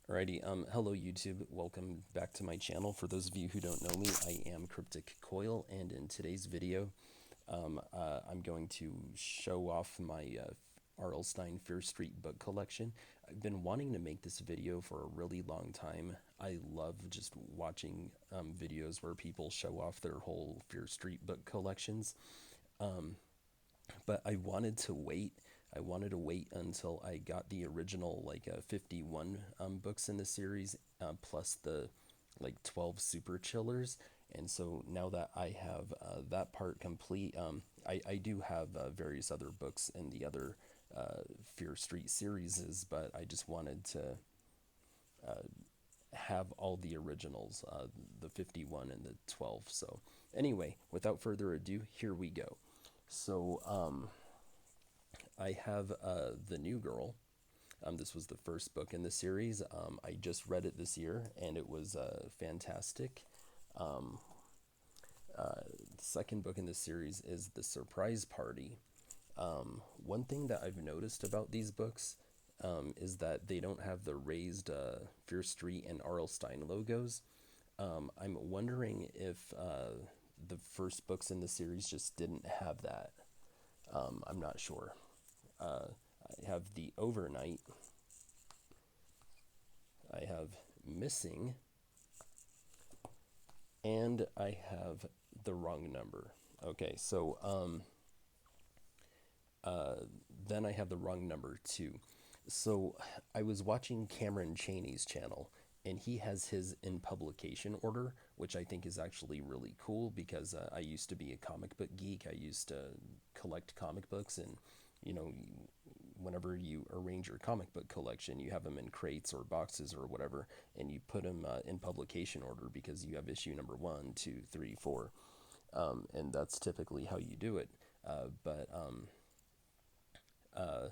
Alrighty, hello YouTube, welcome back to my channel. For those of you who don't know me, I am Cryptic Coil, and in today's video, I'm going to show off my Stine Fear Street book collection. I've been wanting to make this video for a really long time. I love just watching videos where people show off their whole Fear Street book collections. Um, but I wanted to wait. I wanted to wait until I got the original 51 books in the series, plus the 12 super chillers. And so now that I have that part complete, I do have various other books in the other Fear Street series, but I just wanted to have all the originals, the 51 and the 12. So anyway, without further ado, here we go. So I have The New Girl. This was the first book in the series. I just read it this year, and it was fantastic. Um, the second book in the series is The Surprise Party. One thing that I've noticed about these books is that they don't have the raised Fear Street and R.L. Stine logos. I'm wondering if the first books in the series just didn't have that. I'm not sure. I have The Overnight. I have Missing. And I have The Wrong Number. Okay, so then I have The Wrong Number too. So I was watching Cameron Chaney's channel, and he has his in publication order, which I think is actually really cool because I used to be a comic book geek. I used to collect comic books, and you know, whenever you arrange your comic book collection, you have them in crates or boxes or whatever, and you put them in publication order because you have issue number one, two, three, four, and that's typically how you do it. But uh,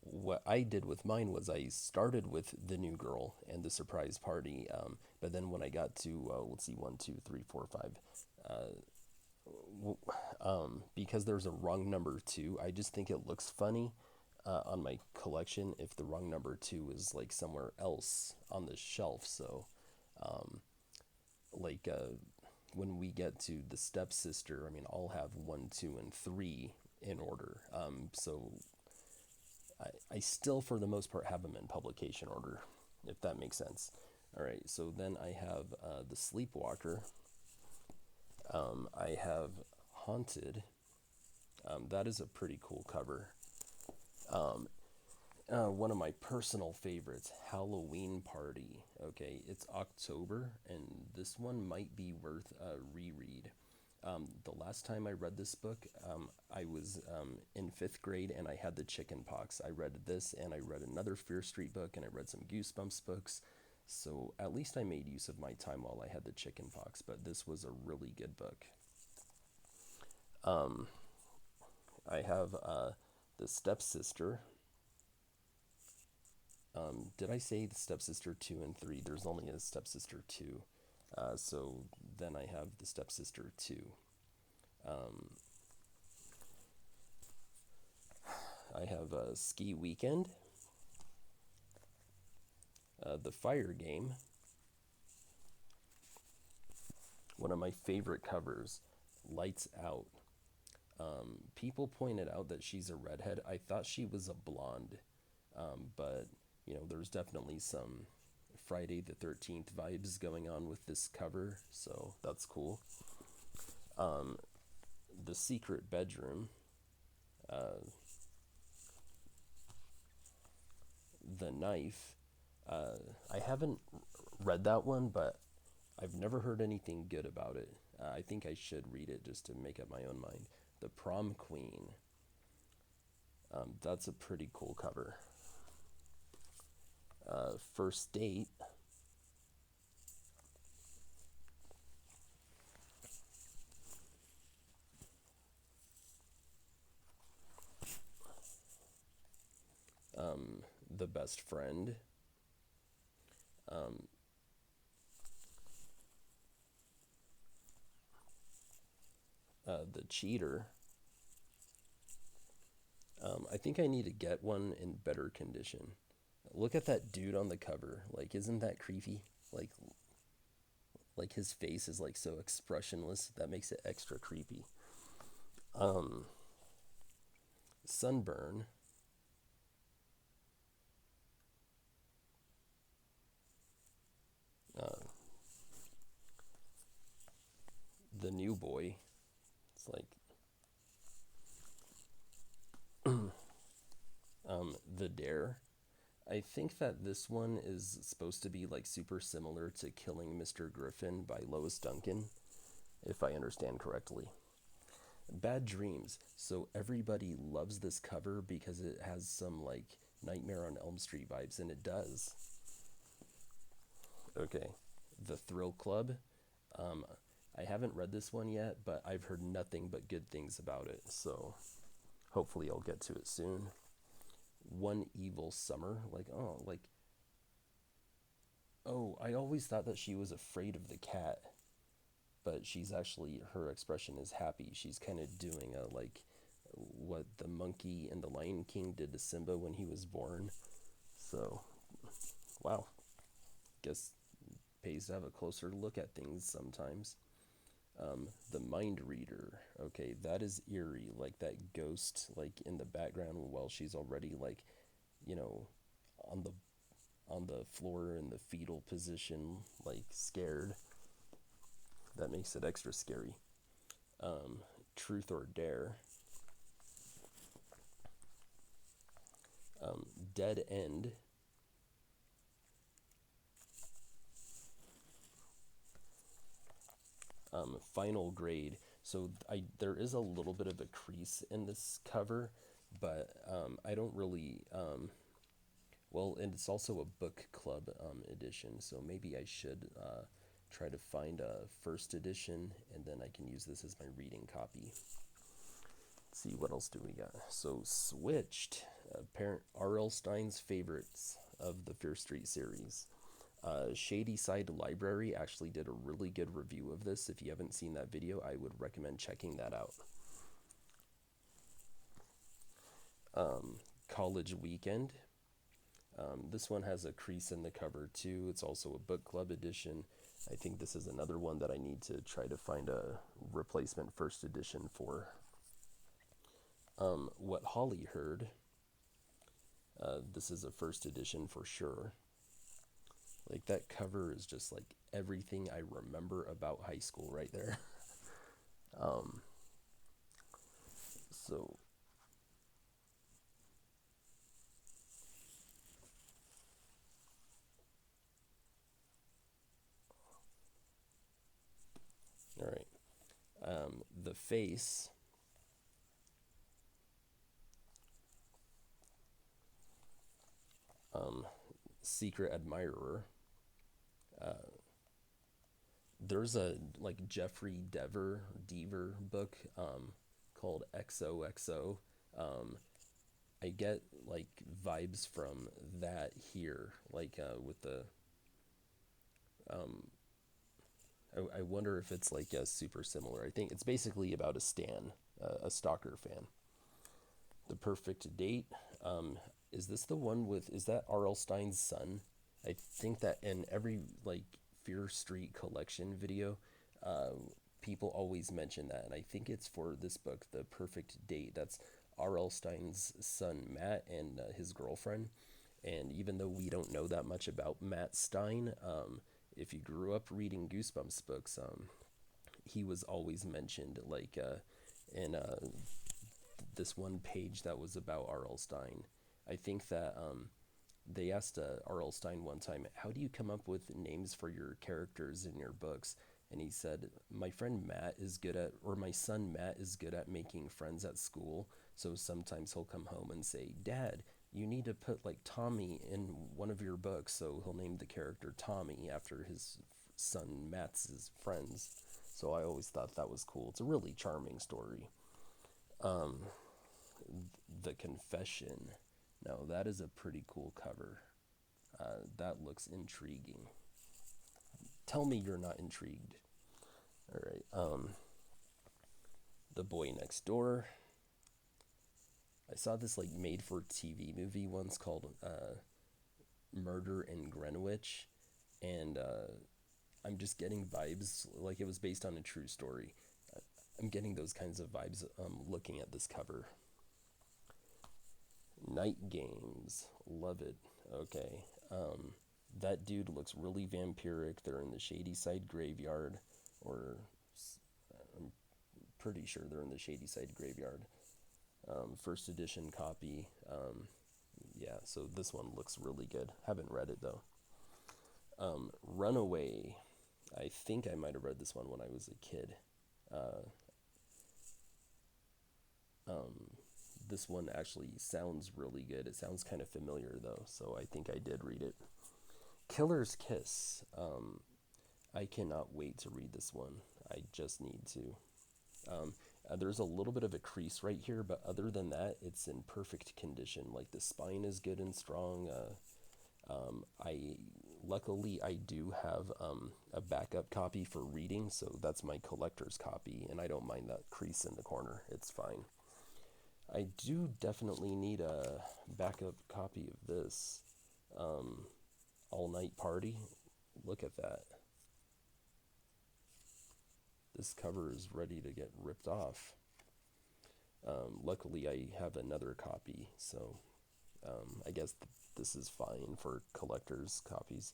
what I did with mine was I started with The New Girl and The Surprise Party, but then when I got to let's see, one, two, three, four, five, because there's a wrong number two, I just think it looks funny on my collection if the wrong number two is like somewhere else on the shelf. So, um, like when we get to the Stepsister, I mean, I'll have one, two, and three in order. So I still, for the most part, have them in publication order, if that makes sense. All right, so then I have the Sleepwalker. I have Haunted. That is a pretty cool cover. Um, one of my personal favorites, Halloween Party. Okay, it's October, and this one might be worth a reread. The last time I read this book, I was in fifth grade and I had the chicken pox. I read this and I read another Fear Street book and I read some Goosebumps books. So at least I made use of my time while I had the chicken pox, but this was a really good book. Um, I have the Stepsister. Did I say the Stepsister 2 and 3? There's only a Stepsister 2. So then I have the Stepsister 2. Um, I have a Ski Weekend, the Fire Game, one of my favorite covers, Lights Out. People pointed out that she's a redhead. I thought she was a blonde, but you know, there's definitely some Friday the 13th vibes going on with this cover, so that's cool. Um, the Secret Bedroom, uh, The Knife. I haven't read that one, but I've never heard anything good about it. I think I should read it just to make up my own mind. The Prom Queen. That's a pretty cool cover. First Date. The Best Friend. Um, the Cheater. I think I need to get one in better condition. Look at that dude on the cover. Like, isn't that creepy? Like, like his face is like so expressionless that makes it extra creepy. Um, Sunburn. Uh, the new boy. It's like the Dare. I think that this one is supposed to be like super similar to Killing Mr. Griffin by Lois Duncan, if I understand correctly. Bad Dreams. So everybody loves this cover because it has some like Nightmare on Elm Street vibes, and it does. Okay. The Thrill Club. Um, I haven't read this one yet, but I've heard nothing but good things about it, so hopefully I'll get to it soon. One Evil Summer. Oh, I always thought that she was afraid of the cat, but she's actually, her expression is happy. She's kind of doing a like what the monkey in the Lion King did to Simba when he was born. So, wow. Guess pays to have a closer look at things sometimes. The Mind Reader. Okay, that is eerie. Like that ghost, like in the background while she's already like, you know, on the floor in the fetal position, like scared. That makes it extra scary. Um, Truth or Dare. Dead End. Final Grade. So there is a little bit of a crease in this cover, but I don't really well, and it's also a book club edition, so maybe I should try to find a first edition, and then I can use this as my reading copy. Let's see, what else do we got? So Switched, parent R.L. Stine's favorites of the Fear Street series. Shady Side Library actually did a really good review of this. If you haven't seen that video, I would recommend checking that out. College Weekend. This one has a crease in the cover too. It's also a book club edition. I think this is another one that I need to try to find a replacement first edition for. What Holly Heard. This is a first edition for sure. Like that cover is just like everything I remember about high school right there. So all right. The Face. Secret Admirer. There's a like Jeffrey Dever book called XOXO. I get like vibes from that here, like with the. I wonder if it's like super similar. I think it's basically about a stan, a stalker fan. The Perfect Date. Is this the one with? Is that R.L. Stine's son? I think that in every like Fear Street collection video, uh, people always mention that, and I think it's for this book, The Perfect Date. That's R.L. Stine's son Matt and his girlfriend. And even though we don't know that much about Matt Stine, if you grew up reading Goosebumps books, he was always mentioned like in this one page that was about R.L. Stine. I think that they asked R.L. Stine one time, how do you come up with names for your characters in your books? And he said, my friend Matt is good at, or my son Matt is good at making friends at school. So sometimes he'll come home and say, Dad, you need to put like Tommy in one of your books. So he'll name the character Tommy after his son Matt's friends. So I always thought that was cool. It's a really charming story. The Confession. Now that is a pretty cool cover. That looks intriguing. Tell me you're not intrigued. All right. The Boy Next Door. I saw this like made-for-TV movie once called Murder in Greenwich, and I'm just getting vibes like it was based on a true story. I'm getting those kinds of vibes looking at this cover. Night Games, love it. Okay, that dude looks really vampiric. They're in the Shadyside Graveyard, or I'm pretty sure they're in the Shadyside Graveyard. First edition copy. Yeah, so this one looks really good. Haven't read it though. Runaway. I think I might have read this one when I was a kid. This one actually sounds really good. It sounds kind of familiar though, so I think I did read it. Killer's Kiss. I cannot wait to read this one. I just need to. There's a little bit of a crease right here, but other than that, it's in perfect condition. Like the spine is good and strong. Luckily I do have a backup copy for reading, so that's my collector's copy, and I don't mind that crease in the corner. It's fine. I do definitely need a backup copy of this. All Night Party. Look at that. This cover is ready to get ripped off. Luckily I have another copy, so I guess this is fine for collector's copies.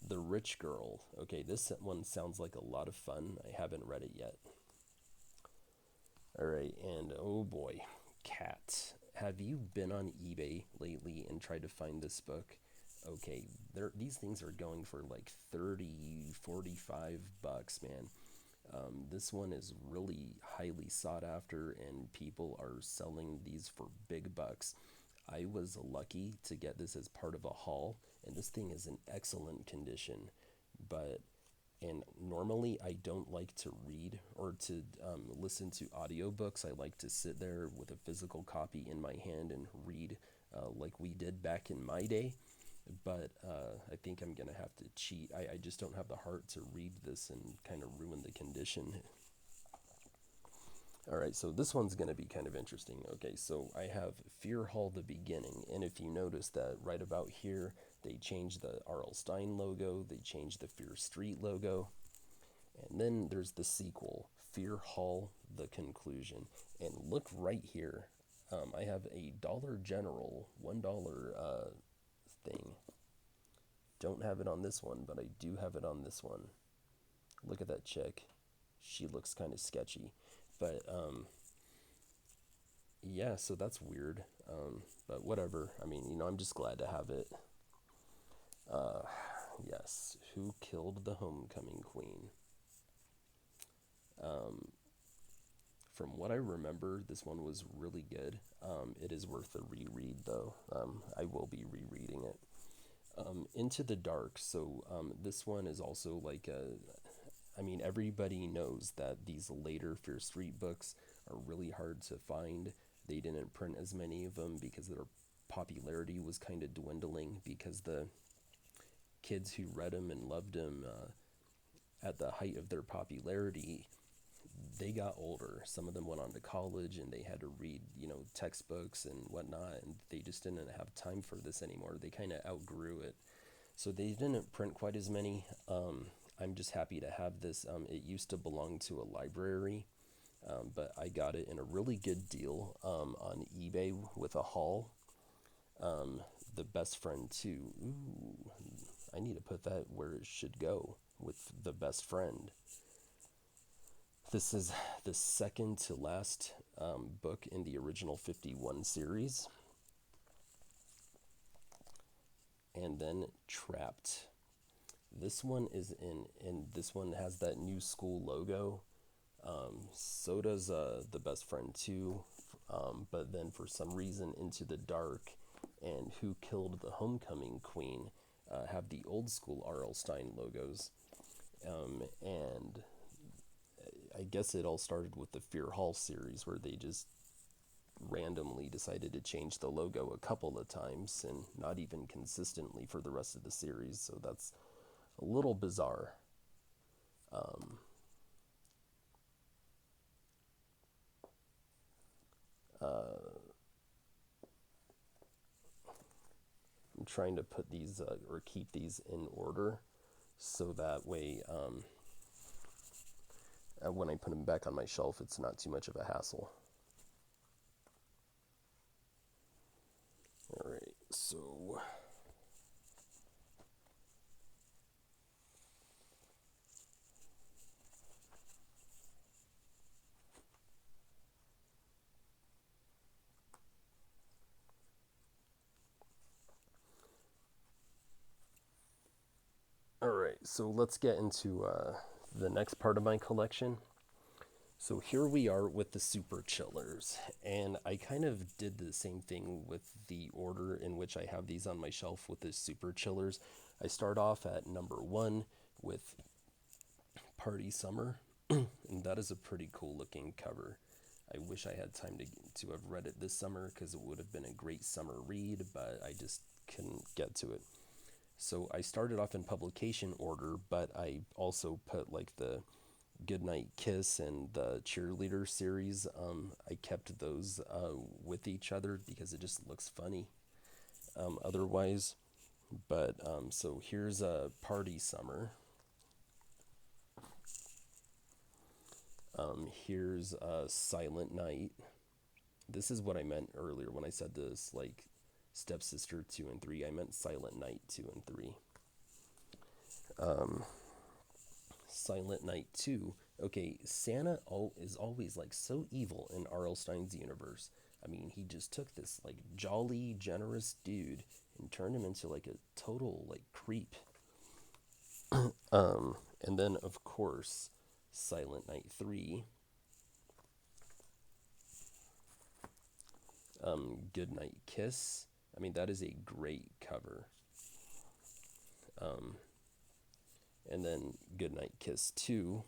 The Rich Girl. Okay, this one sounds like a lot of fun. I haven't read it yet. Alright, and oh boy, Cat. Have you been on eBay lately and tried to find this book? Okay, these things are going for like 30, 45 bucks, man. This one is really highly sought after, and people are selling these for big bucks. I was lucky to get this as part of a haul, and this thing is in excellent condition. And normally I don't like to read or to listen to audiobooks. I like to sit there with a physical copy in my hand and read like we did back in my day. But I think I'm going to have to cheat. I just don't have the heart to read this and kind of ruin the condition. Alright, so this one's going to be kind of interesting. Okay, so I have Fear Hall the Beginning, and if you notice that right about here, they changed the R.L. Stine logo, they changed the Fear Street logo, and then there's the sequel, Fear Hall the Conclusion. And look right here, I have a Dollar General $1 thing. Don't have it on this one, but I do have it on this one. Look at that chick. She looks kind of sketchy. But, yeah, so that's weird. But whatever. I mean, I'm just glad to have it. Yes. Who Killed the Homecoming Queen? From what I remember, this one was really good. It is worth a reread, though. I will be rereading it. Into the Dark. So this one is also like everybody knows that these later Fear Street books are really hard to find. They didn't print as many of them because their popularity was kind of dwindling, because the kids who read them and loved them at the height of their popularity, they got older. Some of them went on to college and they had to read, textbooks and whatnot, and they just didn't have time for this anymore. They kind of outgrew it. So they didn't print quite as many. I'm just happy to have this. It used to belong to a library, but I got it in a really good deal on eBay with a haul. The Best Friend 2. Ooh, I need to put that where it should go, with The Best Friend. This is the second to last book in the original 51 series. And then Trapped. This one is and this one has that new school logo. So does The Best Friend 2. But then for some reason Into the Dark and Who Killed the Homecoming Queen have the old school R.L. Stine logos. And I guess it all started with the Fear Hall series, where they just randomly decided to change the logo a couple of times and not even consistently for the rest of the series. So that's a little bizarre. I'm trying to put these or keep these in order, so that way when I put them back on my shelf, it's not too much of a hassle. All right, so let's get into the next part of my collection. So here we are with the super chillers, and I kind of did the same thing with the order in which I have these on my shelf with the super chillers. I start off at number 1 with Party Summer, and that is a pretty cool looking cover. I wish I had time to have read it this summer, because it would have been a great summer read, but I just couldn't get to it. So I started off in publication order, but I also put like the Goodnight Kiss and the Cheerleader series. I kept those with each other because it just looks funny otherwise. But so here's a Party Summer. Here's a Silent Night. This is what I meant earlier when I said this, like Stepsister 2 and 3. I meant Silent Night 2 and 3. Silent Night 2. Okay, Santa is always like so evil in R.L. Stine's universe. I mean, he just took this like jolly, generous dude and turned him into like a total like creep. And then of course, Silent Night 3. Goodnight Kiss. I mean, that is a great cover. And then Goodnight Kiss 2.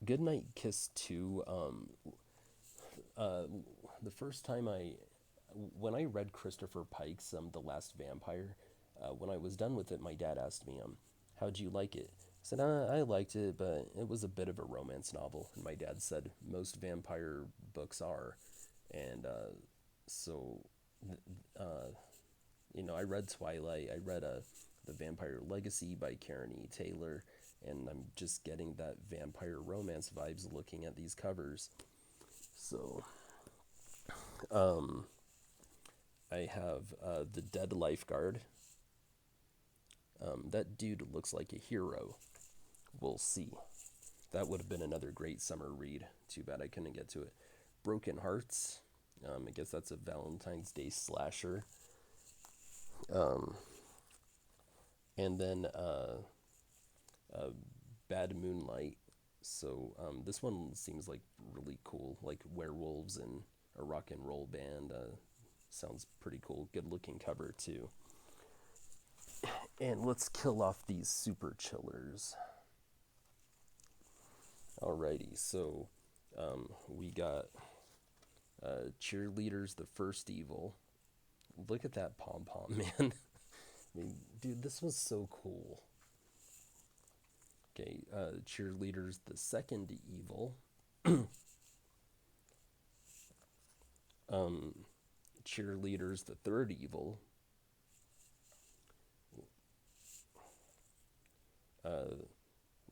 Goodnight Kiss 2, the first time when I read Christopher Pike's The Last Vampire, when I was done with it, my dad asked me, how'd you like it? I said, I liked it, but it was a bit of a romance novel. And my dad said, most vampire books are. And so, I read Twilight. I read The Vampire Legacy by Karen E. Taylor. And I'm just getting that vampire romance vibes looking at these covers. So, I have The Dead Lifeguard. That dude looks like a hero. We'll see. That would have been another great summer read. Too bad I couldn't get to it. Broken Hearts. I guess that's a Valentine's Day slasher. And then Bad Moonlight. So this one seems like really cool, like werewolves and a rock and roll band. Sounds pretty cool. Good looking cover too. And let's kill off these super chillers. Alrighty, so we got Cheerleaders, the First Evil. Look at that pom-pom, man. I mean, dude, this was so cool. Okay, Cheerleaders, the Second Evil. Cheerleaders, the Third Evil.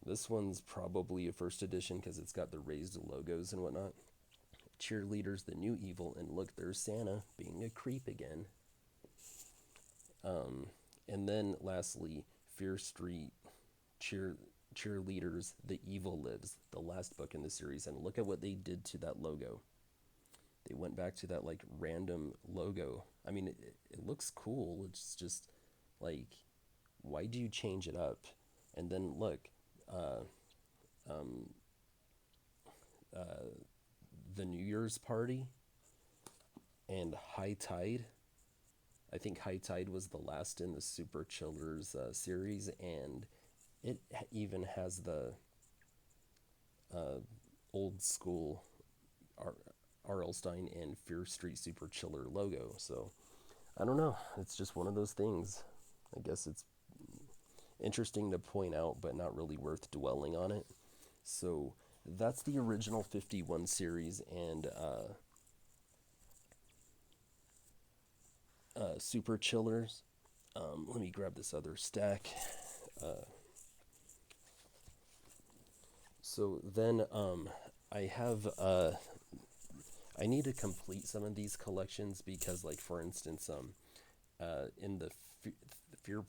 This one's probably a first edition because it's got the raised logos and whatnot. Cheerleaders, the New Evil, and look, there's Santa being a creep again. And then lastly, Fear Street, Cheerleaders, The Evil Lives, the last book in the series, and look at what they did to that logo. They went back to that like random logo. I mean, it looks cool. It's just like, why do you change it up? And then look, the New Year's Party and High Tide. I think High Tide was the last in the Super Chillers series, and it even has the old school R.L. Stine and Fear Street Super Chiller logo. So I don't know. It's just one of those things. I guess it's interesting to point out, but not really worth dwelling on it. So that's the original 51 series, and super chillers. Let me grab this other stack. Uh, so then I have I need to complete some of these collections because, like, for instance, in the Fear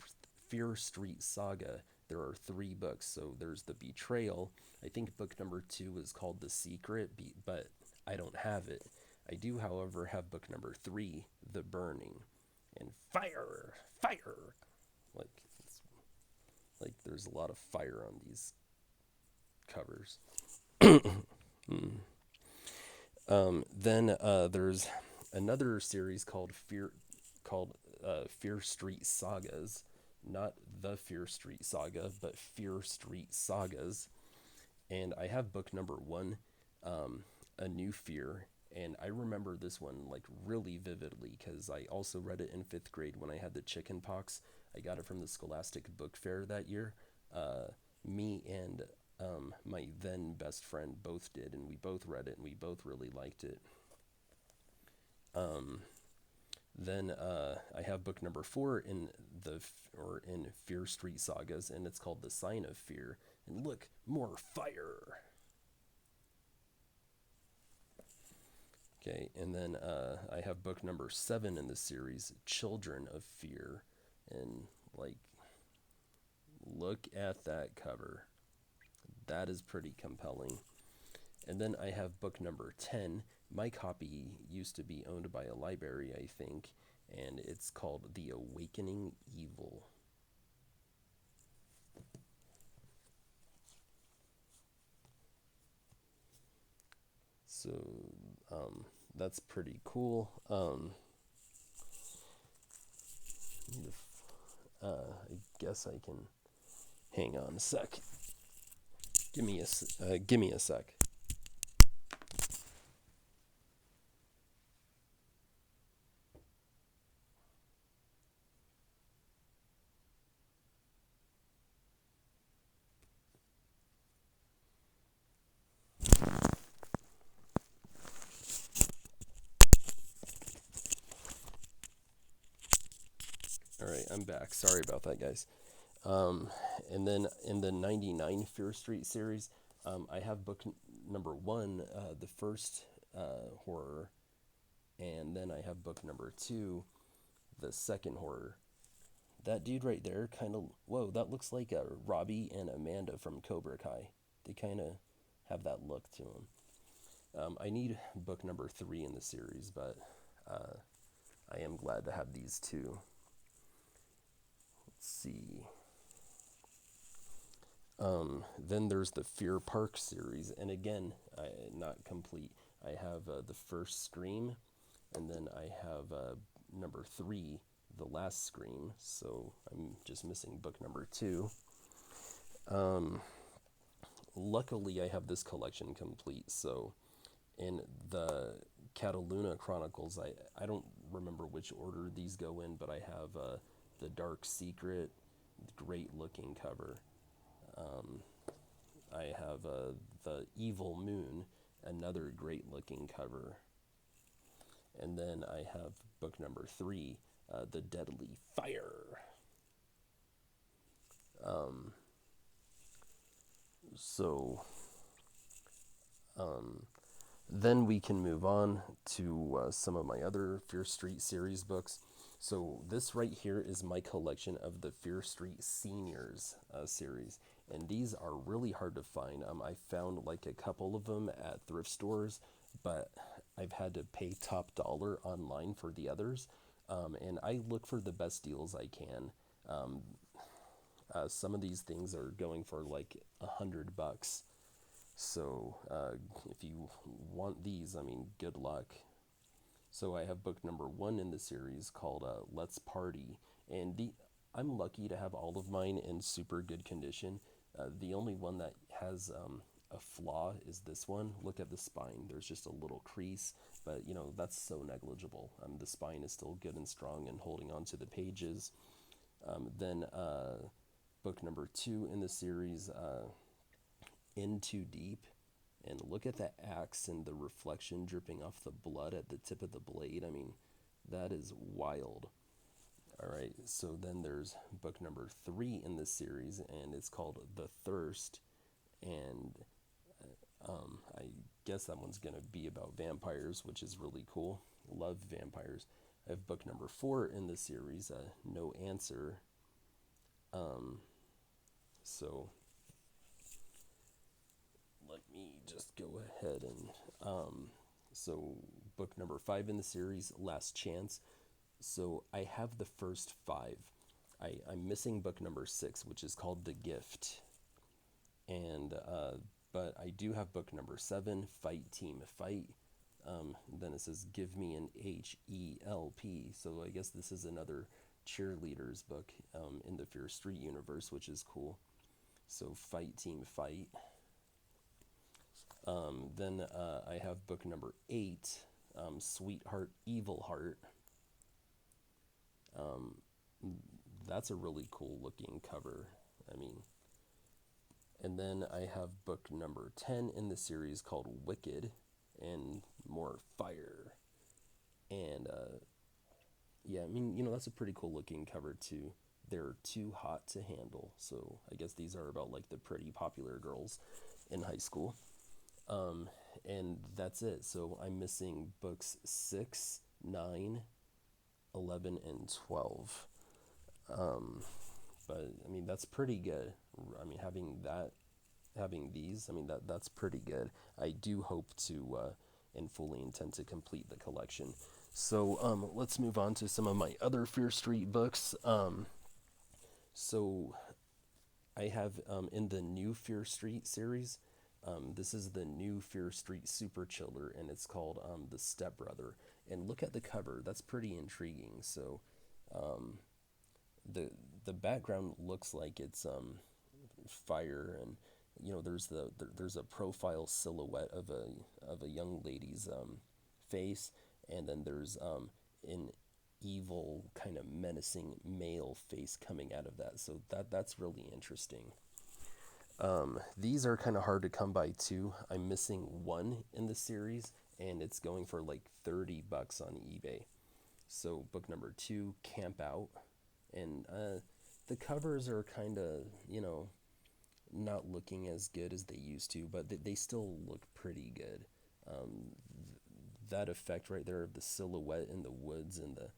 Fear Street saga, there are 3 books. So there's the Betrayal. I think book number 2 is called The Secret, but I don't have it. I do, however, have book number 3, The Burning, and fire, fire. Like, like there's a lot of fire on these covers. Then there's another series called Fear Street Sagas, not the Fear Street Saga, but Fear Street Sagas. And I have book number 1, A New Fear, and I remember this one like really vividly because I also read it in 5th grade when I had the chicken pox. I got it from the Scholastic Book Fair that year. Me and my then best friend both did, and we both read it, and we both really liked it. Then I have book number 4 in Fear Street Sagas, and it's called The Sign of Fear. And look, more fire. Okay, and then I have book number 7 in the series, Children of Fear, and like, look at that cover. That is pretty compelling. And then I have book number 10. My copy used to be owned by a library, I think, and it's called The Awakening Evil. So that's pretty cool. I guess I can hang on a sec. Give me a sec. All right, I'm back. Sorry about that, guys. And then in the 99 Fear Street series, I have book number 1, the first horror, and then I have book number 2, the second horror. That dude right there kind of, whoa, that looks like Robbie and Amanda from Cobra Kai. They kind of have that look to them. I need book number 3 in the series, but I am glad to have these 2. Let's see. Then there's the Fear Park series, and again, not complete. I have the first Scream, and then I have number 3, the last Scream, so I'm just missing book number 2. Luckily, I have this collection complete, so in the Cataluna Chronicles, I don't remember which order these go in, but I have the Dark Secret, great looking cover. I have the Evil Moon, another great looking cover. And then I have book number 3, The Deadly Fire. Then we can move on to some of my other Fear Street series books. So this right here is my collection of the Fear Street Seniors series, and these are really hard to find. I found like a couple of them at thrift stores, but I've had to pay top dollar online for the others, and I look for the best deals I can. Some of these things are going for like $100. So if you want these, I mean, good luck. So I have book number 1 in the series called Let's Party, and I'm lucky to have all of mine in super good condition. The only one that has a flaw is this one. Look at the spine. There's just a little crease, but you know, that's so negligible. The spine is still good and strong and holding on to the pages. Then book number 2 in the series, In Too Deep. And look at that axe and the reflection dripping off the blood at the tip of the blade. I mean, that is wild. All right, so then there's book number 3 in this series, and it's called The Thirst. And I guess that one's going to be about vampires, which is really cool. Love vampires. I have book number 4 in the series, No Answer. So let me just go ahead and so book number 5 in the series, Last Chance. So I have the first 5. I'm missing book number 6, which is called The Gift. And but I do have book number 7, Fight Team Fight. Then it says Give Me an HELP. So I guess this is another cheerleaders book in the Fear Street universe, which is cool. So Fight Team Fight. Then I have book number 8, Sweetheart Evil Heart. That's a really cool looking cover. I mean, and then I have book number 10 in the series called Wicked, and more fire. And yeah, I mean, that's a pretty cool looking cover too. They're Too Hot to Handle. So I guess these are about like the pretty popular girls in high school. And that's it. So I'm missing books 6, 9, 11, and 12. But I mean, that's pretty good. I mean, having these, I mean, that's pretty good. I do hope to and fully intend to complete the collection. So let's move on to some of my other Fear Street books. So I have in the new Fear Street series, this is the new Fear Street Super Chiller, and it's called The Stepbrother. And look at the cover; that's pretty intriguing. So the background looks like it's fire, and there's a profile silhouette of a young lady's face, and then there's an evil kind of menacing male face coming out of that. So that's really interesting. These are kind of hard to come by too. I'm missing one in the series, and it's going for like $30 on eBay. So book number 2, Camp Out, and the covers are kind of not looking as good as they used to, but they still look pretty good. That effect right there of the silhouette in the woods and the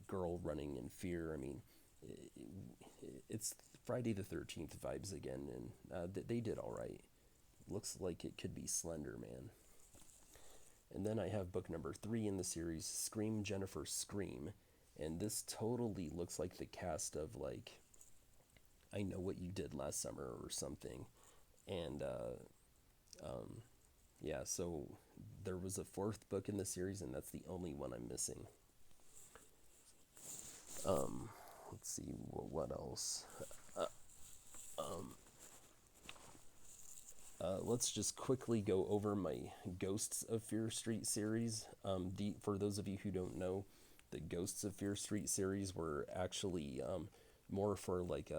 girl running in fear. I mean, it's Friday the 13th vibes again, and they did all right. Looks like it could be Slender Man. And then I have book number 3 in the series, Scream Jennifer Scream, and this totally looks like the cast of like I Know What You Did Last Summer or something. And yeah, so there was a 4th book in the series, and that's the only one I'm missing. Let's see what else. Let's just quickly go over my Ghosts of Fear Street series. For those of you who don't know, the Ghosts of Fear Street series were actually more for like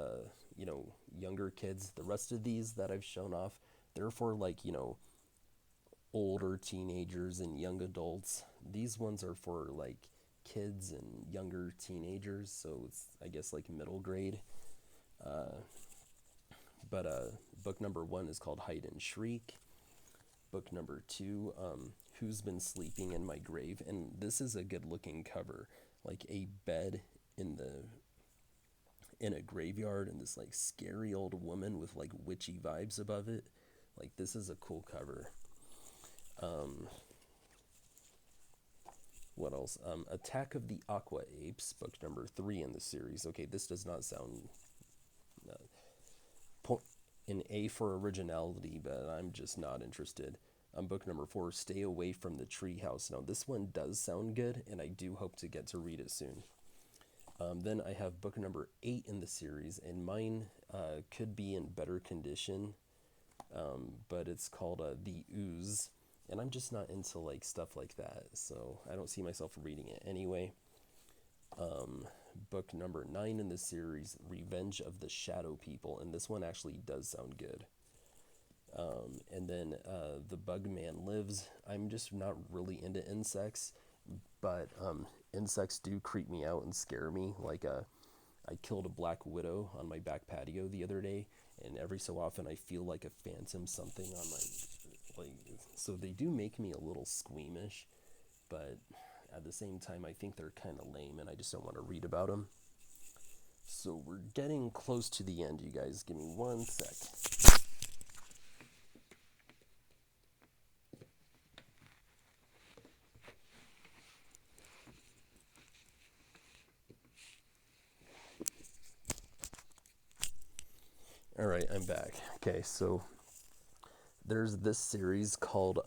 younger kids. The rest of these that I've shown off, they're for like older teenagers and young adults. These ones are for like kids and younger teenagers, so it's I guess like middle grade. But book number 1 is called Hide and Shriek. Book number 2, Who's Been Sleeping in My Grave? And this is a good looking cover, like a bed in a graveyard, and this like scary old woman with like witchy vibes above it. Like this is a cool cover. What else? Attack of the Aqua Apes, book number 3 in the series. Okay, this does not sound an A for originality, but I'm just not interested. Book number 4, Stay Away from the Treehouse. Now, this one does sound good, and I do hope to get to read it soon. Then I have book number 8 in the series, and mine could be in better condition, but it's called The Ooze, and I'm just not into like stuff like that, so I don't see myself reading it anyway. Book number 9 in the series, Revenge of the Shadow People, and this one actually does sound good. And then The Bugman Lives. I'm just not really into insects, but insects do creep me out and scare me. Like I killed a black widow on my back patio the other day, and every so often I feel like a phantom something on my like. So they do make me a little squeamish, but at the same time I think they're kind of lame, and I just don't want to read about them. So we're getting close to the end, you guys. Give me one sec. All right, I'm back. Okay, so there's this series called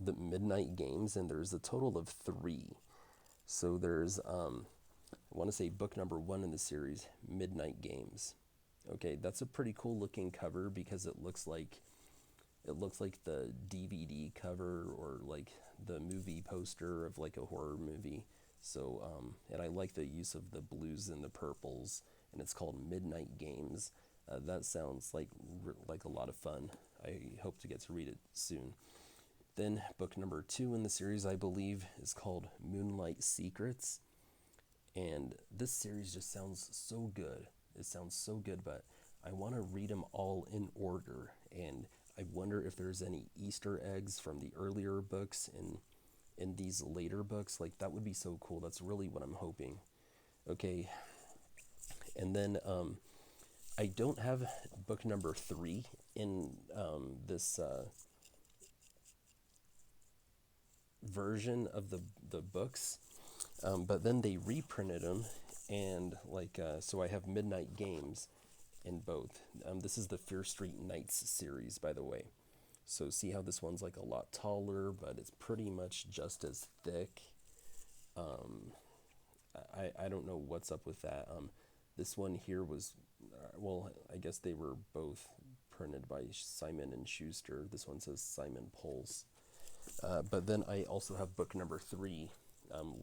the Midnight Games, and there's a total of 3. So there's I want to say book number 1 in the series, Midnight Games. Okay, that's a pretty cool looking cover because it looks like the DVD cover or like the movie poster of like a horror movie. So and I like the use of the blues and the purples, and it's called Midnight Games. That sounds like a lot of fun. I hope to get to read it soon. Then book number 2 in the series, I believe, is called Moonlight Secrets. And this series just sounds so good. It sounds so good, but I want to read them all in order. And I wonder if there's any Easter eggs from the earlier books in these later books. Like, that would be so cool. That's really what I'm hoping. Okay. And then I don't have book number 3 in this version of the books. But then they reprinted them, and so I have Midnight Games in both. This is the Fear Street Nights series, by the way. So see how this one's like a lot taller, but it's pretty much just as thick. I don't know what's up with that. This one here was, well, I guess they were both printed by Simon and Schuster. This one says Simon Pulse. But then I also have book number 3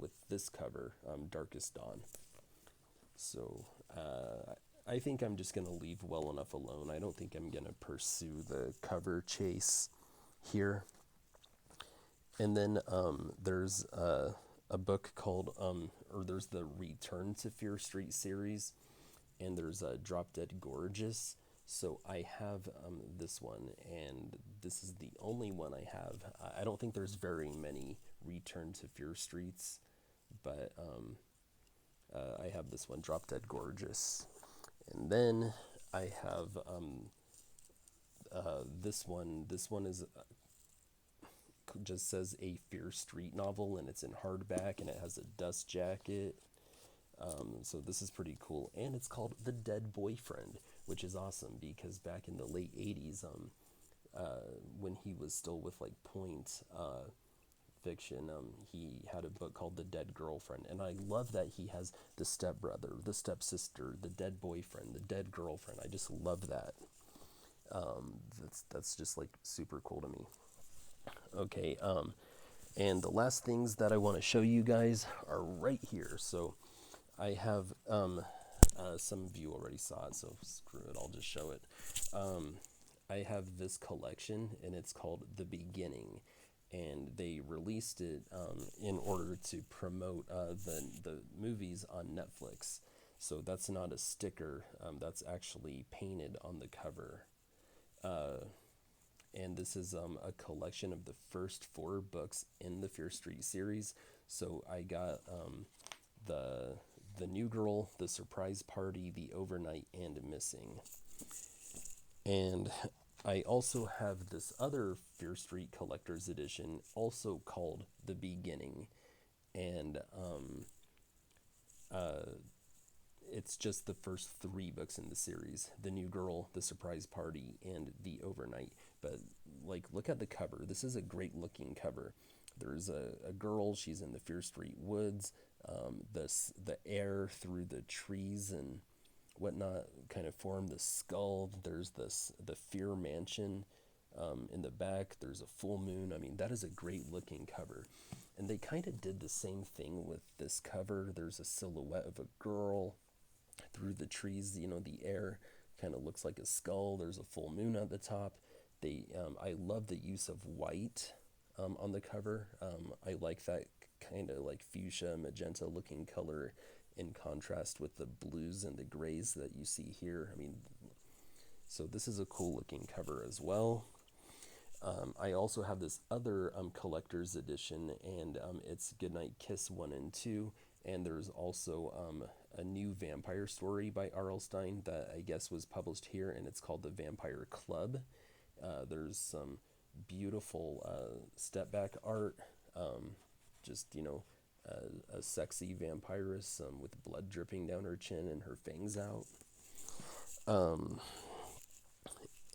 with this cover, Darkest Dawn. So I think I'm just going to leave well enough alone. I don't think I'm going to pursue the cover chase here. And then there's a book called, or there's the Return to Fear Street series, and there's Drop Dead Gorgeous. So I have this one, and this is the only one I have. I don't think there's very many Return to Fear Streets, but I have this one, Drop Dead Gorgeous. And then I have this one. This one is just says a Fear Street novel, and it's in hardback, and it has a dust jacket. So this is pretty cool, and it's called The Dead Boyfriend, which is awesome because back in the late 80s, when he was still with like Point Fiction, he had a book called The Dead Girlfriend, and I love that he has the stepbrother, the stepsister, the dead boyfriend, the dead girlfriend. I just love that. That's just like super cool to me. Okay, and the last things that I want to show you guys are right here. So I have some of you already saw it, so screw it, I'll just show it. I have this collection, and it's called The Beginning, and they released it in order to promote the movies on Netflix. So that's not a sticker, that's actually painted on the cover. And this is a collection of the first 4 books in the Fear Street series. So I got the New Girl, the Surprise Party, the Overnight, and Missing. And I also have this other Fear Street Collector's Edition, also called The Beginning. And it's just the first 3 books in the series, The New Girl, The Surprise Party, and The Overnight. But like, look at the cover. This is a great looking cover. There's a girl, she's in the Fear Street woods. The air through the trees and whatnot kind of form the skull. There's the Fear Mansion in the back. There's a full moon. I mean, that is a great looking cover. And they kind of did the same thing with this cover. There's a silhouette of a girl through the trees. You know, the air kind of looks like a skull. There's a full moon at the top. I love the use of white on the cover. I like that kind of like fuchsia, magenta looking color in contrast with the blues and the grays that you see here. I mean, so this is a cool looking cover as well. I also have this other collector's edition, and it's Goodnight Kiss 1 and 2. And there's also a new vampire story by R.L. Stine that I guess was published here, and it's called The Vampire Club. There's some beautiful step back art, just, a sexy vampiress with blood dripping down her chin and her fangs out.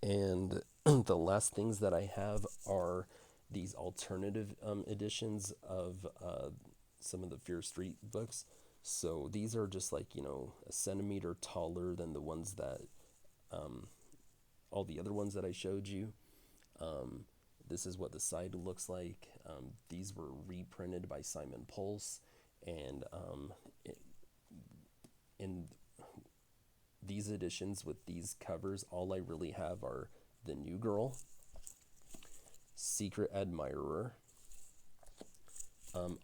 And the last things that I have are these alternative editions of some of the Fear Street books. So these are just like, a centimeter taller than the ones that, all the other ones that I showed you. This is what the side looks like. These were reprinted by Simon Pulse, and in these editions with these covers, all I really have are The New Girl, Secret Admirer,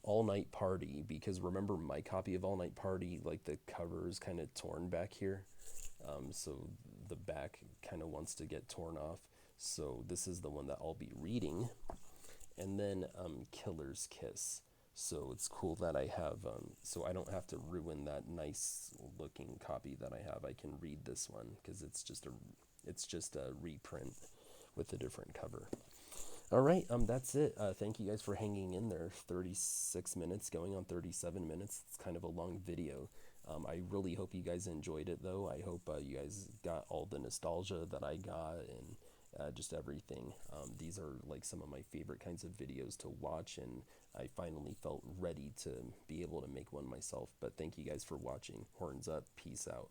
All Night Party, because remember my copy of All Night Party, like the cover is kind of torn back here. So the back kind of wants to get torn off. So this is the one that I'll be reading. And then Killer's Kiss. So it's cool that I have, so I don't have to ruin that nice looking copy that I have. I can read this one because it's just a reprint with a different cover. All right, that's it. Thank you guys for hanging in there. 36 minutes, going on 37 minutes. It's kind of a long video. I really hope you guys enjoyed it, though. I hope you guys got all the nostalgia that I got and just everything. These are like some of my favorite kinds of videos to watch, and I finally felt ready to be able to make one myself. But thank you guys for watching. Horns up. Peace out.